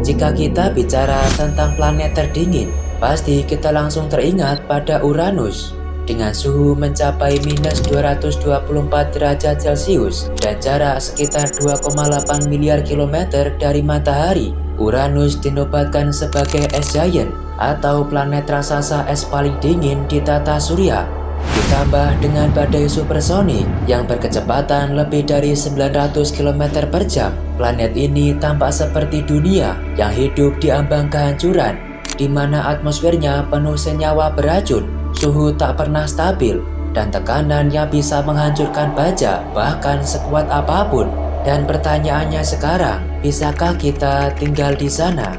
Jika kita bicara tentang planet terdingin, pasti kita langsung teringat pada Uranus. Dengan suhu mencapai minus 224 derajat Celcius dan jarak sekitar 2,8 miliar kilometer dari matahari, Uranus dinobatkan sebagai es giant atau planet raksasa es paling dingin di tata surya. Ditambah dengan badai supersonik yang berkecepatan lebih dari 900 km per jam, planet ini tampak seperti dunia yang hidup di ambang kehancuran, di mana atmosfernya penuh senyawa beracun, suhu tak pernah stabil, dan tekanan yang bisa menghancurkan baja bahkan sekuat apapun. Dan pertanyaannya sekarang, bisakah kita tinggal di sana?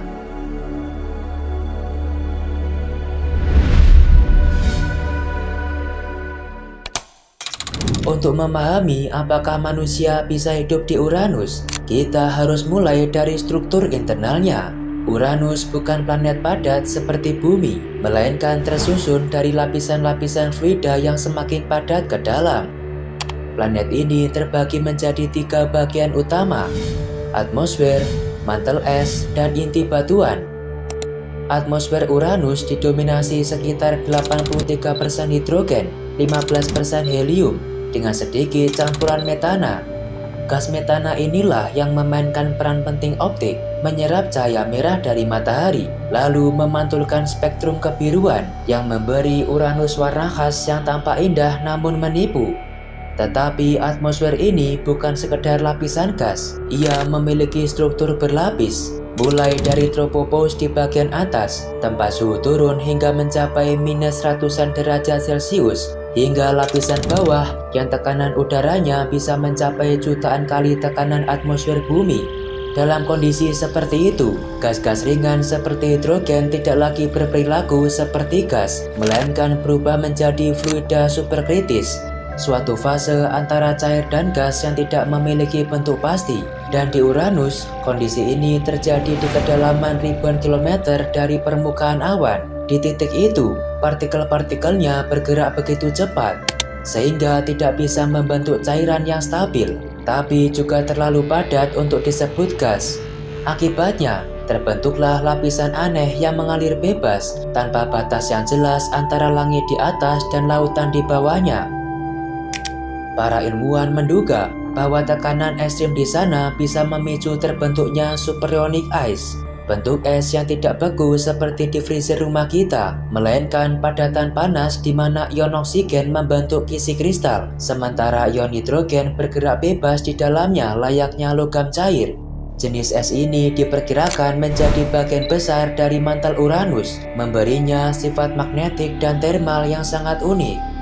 Untuk memahami apakah manusia bisa hidup di Uranus, kita harus mulai dari struktur internalnya. Uranus bukan planet padat seperti Bumi, melainkan tersusun dari lapisan-lapisan fluida yang semakin padat ke dalam. Planet ini terbagi menjadi 3 bagian utama: atmosfer, mantel es, dan inti batuan. Atmosfer Uranus didominasi sekitar 83% hidrogen, 15% helium, dengan sedikit campuran metana. Gas metana inilah yang memainkan peran penting optik, menyerap cahaya merah dari matahari, lalu memantulkan spektrum kebiruan yang memberi Uranus warna khas yang tampak indah namun menipu. Tetapi atmosfer ini bukan sekedar lapisan gas, ia memiliki struktur berlapis, mulai dari tropopause di bagian atas, tempat suhu turun hingga mencapai minus ratusan derajat Celcius, hingga lapisan bawah yang tekanan udaranya bisa mencapai jutaan kali tekanan atmosfer bumi. Dalam kondisi seperti itu, gas-gas ringan seperti hidrogen tidak lagi berperilaku seperti gas, melainkan berubah menjadi fluida superkritis, suatu fase antara cair dan gas yang tidak memiliki bentuk pasti. Dan di Uranus, kondisi ini terjadi di kedalaman ribuan kilometer dari permukaan awan. Di titik itu, partikel-partikelnya bergerak begitu cepat, sehingga tidak bisa membentuk cairan yang stabil, tapi juga terlalu padat untuk disebut gas. Akibatnya, terbentuklah lapisan aneh yang mengalir bebas, tanpa batas yang jelas antara langit di atas dan lautan di bawahnya. Para ilmuwan menduga bahwa tekanan ekstrim di sana bisa memicu terbentuknya superionic ice, bentuk es yang tidak beku seperti di freezer rumah kita, melainkan padatan panas di mana ion oksigen membentuk kisi kristal, sementara ion hidrogen bergerak bebas di dalamnya layaknya logam cair. Jenis es ini diperkirakan menjadi bagian besar dari mantel Uranus, memberinya sifat magnetik dan termal yang sangat unik.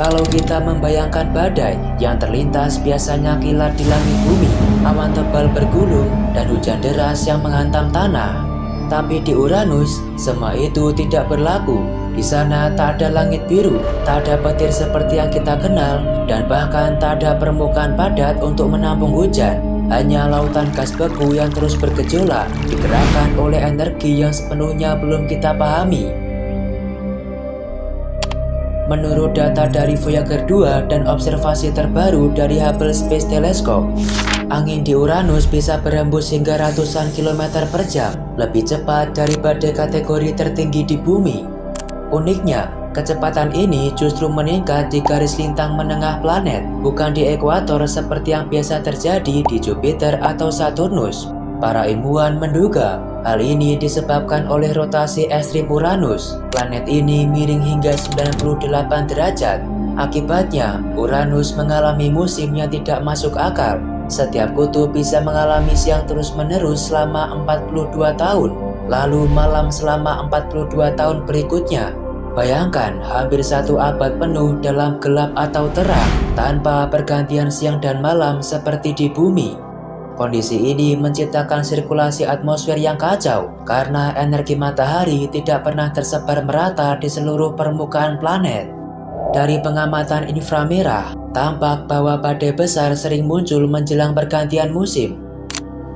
Kalau kita membayangkan badai yang terlintas biasanya kilat di langit bumi, awan tebal bergulung, dan hujan deras yang menghantam tanah. Tapi di Uranus, semua itu tidak berlaku. Di sana tak ada langit biru, tak ada petir seperti yang kita kenal, dan bahkan tak ada permukaan padat untuk menampung hujan. Hanya lautan gas beku yang terus bergejolak, digerakkan oleh energi yang sepenuhnya belum kita pahami. Menurut data dari Voyager 2 dan observasi terbaru dari Hubble Space Telescope, angin di Uranus bisa berembus hingga ratusan kilometer per jam, lebih cepat dari badai kategori tertinggi di bumi. Uniknya, kecepatan ini justru meningkat di garis lintang menengah planet, bukan di ekuator seperti yang biasa terjadi di Jupiter atau Saturnus. Para ilmuwan menduga hal ini disebabkan oleh rotasi ekstrim Uranus. Planet ini miring hingga 98 derajat. Akibatnya, Uranus mengalami musim yang tidak masuk akal. Setiap kutub bisa mengalami siang terus-menerus selama 42 tahun, lalu malam selama 42 tahun berikutnya. Bayangkan hampir 1 abad penuh dalam gelap atau terang, tanpa pergantian siang dan malam seperti di bumi. Kondisi ini menciptakan sirkulasi atmosfer yang kacau karena energi matahari tidak pernah tersebar merata di seluruh permukaan planet. Dari pengamatan inframerah, tampak bahwa badai besar sering muncul menjelang pergantian musim.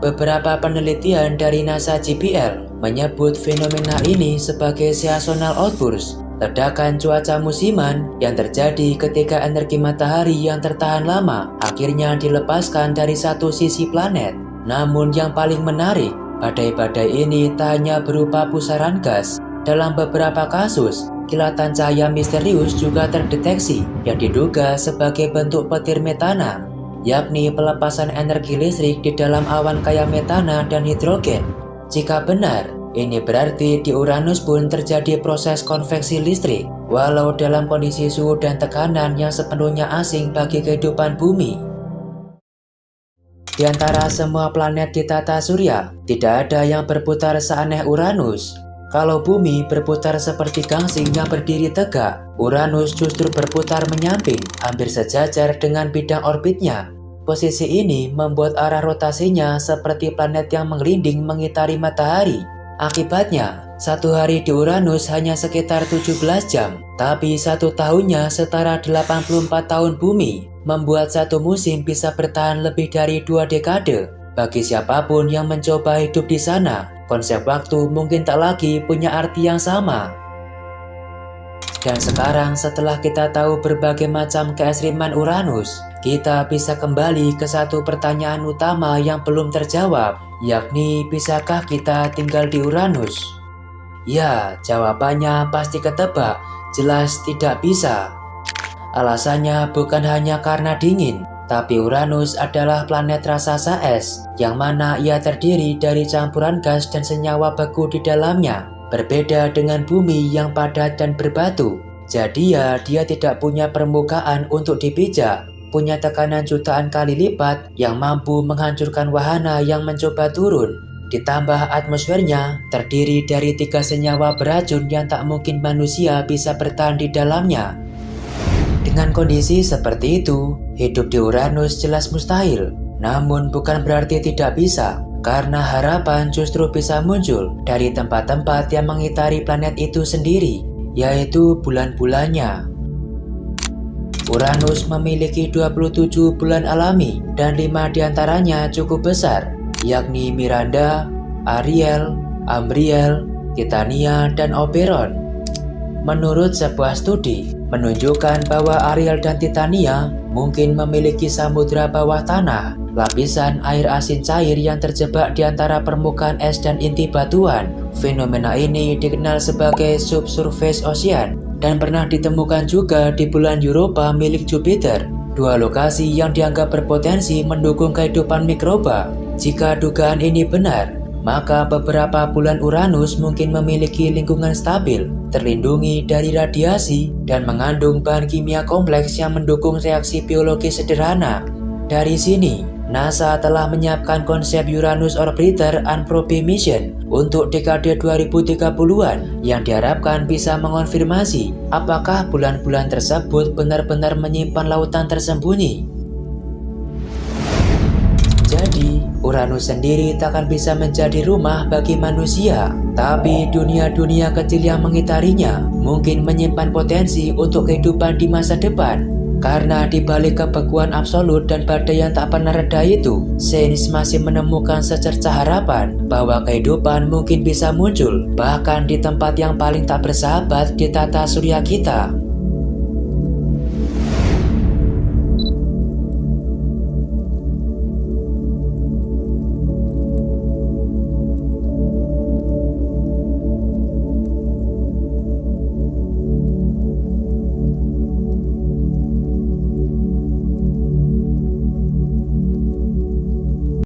Beberapa penelitian dari NASA JPL menyebut fenomena ini sebagai seasonal outburst, ledakan cuaca musiman yang terjadi ketika energi matahari yang tertahan lama akhirnya dilepaskan dari satu sisi planet. Namun yang paling menarik, badai-badai ini tak hanya berupa pusaran gas. Dalam beberapa kasus, kilatan cahaya misterius juga terdeteksi yang diduga sebagai bentuk petir metana, yakni pelepasan energi listrik di dalam awan kaya metana dan hidrogen. Jika benar, ini berarti di Uranus pun terjadi proses konveksi listrik, walau dalam kondisi suhu dan tekanan yang sepenuhnya asing bagi kehidupan bumi. Di antara semua planet di tata surya, tidak ada yang berputar seaneh Uranus. Kalau bumi berputar seperti gangsing yang berdiri tegak, Uranus justru berputar menyamping, hampir sejajar dengan bidang orbitnya. Posisi ini membuat arah rotasinya seperti planet yang menggelinding mengitari matahari. Akibatnya, satu hari di Uranus hanya sekitar 17 jam, tapi satu tahunnya setara 84 tahun bumi, membuat satu musim bisa bertahan lebih dari 2 dekade. Bagi siapapun yang mencoba hidup di sana, konsep waktu mungkin tak lagi punya arti yang sama. Dan sekarang setelah kita tahu berbagai macam keekstriman Uranus, kita bisa kembali ke satu pertanyaan utama yang belum terjawab, yakni bisakah kita tinggal di Uranus? Ya, jawabannya pasti ketebak, jelas tidak bisa. Alasannya bukan hanya karena dingin, tapi Uranus adalah planet raksasa es, yang mana ia terdiri dari campuran gas dan senyawa beku di dalamnya. Berbeda dengan bumi yang padat dan berbatu, jadi dia tidak punya permukaan untuk dipijak, punya tekanan jutaan kali lipat yang mampu menghancurkan wahana yang mencoba turun. Ditambah atmosfernya terdiri dari 3 senyawa beracun yang tak mungkin manusia bisa bertahan di dalamnya. Dengan kondisi seperti itu, hidup di Uranus jelas mustahil. Namun bukan berarti tidak bisa, karena harapan justru bisa muncul dari tempat-tempat yang mengitari planet itu sendiri, yaitu bulan-bulannya. Uranus memiliki 27 bulan alami dan 5 diantaranya cukup besar, yakni Miranda, Ariel, Ambriel, Titania, dan Oberon. Menurut sebuah studi, menunjukkan bahwa Ariel dan Titania mungkin memiliki samudra bawah tanah, lapisan air asin cair yang terjebak di antara permukaan es dan inti batuan. Fenomena ini dikenal sebagai subsurface ocean dan pernah ditemukan juga di bulan Europa milik Jupiter, 2 lokasi yang dianggap berpotensi mendukung kehidupan mikroba. Jika dugaan ini benar, maka beberapa bulan Uranus mungkin memiliki lingkungan stabil, terlindungi dari radiasi, dan mengandung bahan kimia kompleks yang mendukung reaksi biologi sederhana. Dari sini, NASA telah menyiapkan konsep Uranus Orbiter and Probe Mission untuk dekade 2030-an yang diharapkan bisa mengonfirmasi apakah bulan-bulan tersebut benar-benar menyimpan lautan tersembunyi. Jadi, Uranus sendiri takkan bisa menjadi rumah bagi manusia, tapi dunia-dunia kecil yang mengitarinya mungkin menyimpan potensi untuk kehidupan di masa depan. Karena di balik kebekuan absolut dan badai yang tak pernah reda itu, sains masih menemukan secercah harapan bahwa kehidupan mungkin bisa muncul bahkan di tempat yang paling tak bersahabat di tata surya kita.